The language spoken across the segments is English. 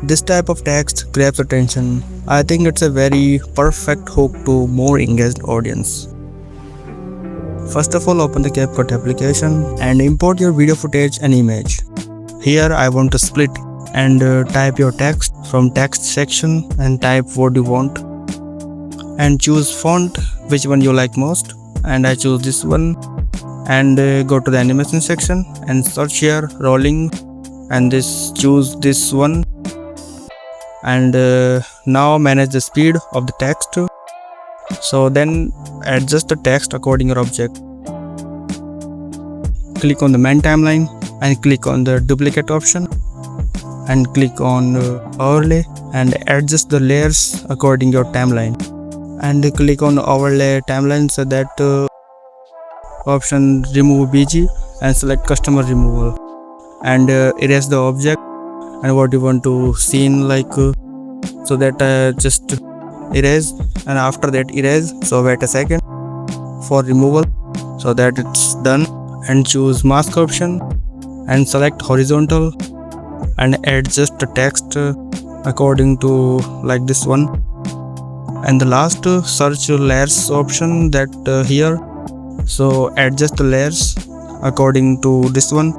This type of text grabs attention. I think it's a very perfect hook to more engaged audience. First of all, open the Capcut application and import your video footage and image. Here I want to split and type your text from text section and type what you want and choose font, which one you like most, and I choose this one, and go to the animation section and search here rolling and choose this one, and now manage the speed of the text. So then adjust the text according to your object. Click on the main timeline and click on the duplicate option and click on overlay and adjust the layers according to your timeline, and click on overlay timeline, so that option remove BG and select customer removal, and erase the object and what you want to see in, like so that just erase, and after that erase. So wait a second for removal, so that it's done, and choose mask option and select horizontal and adjust the text according to like this one, and the last search layers option, that here, so adjust the layers according to this one.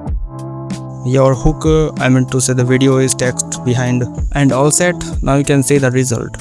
Your hook, I meant to say the video is text behind, and all set. Now you can see the result.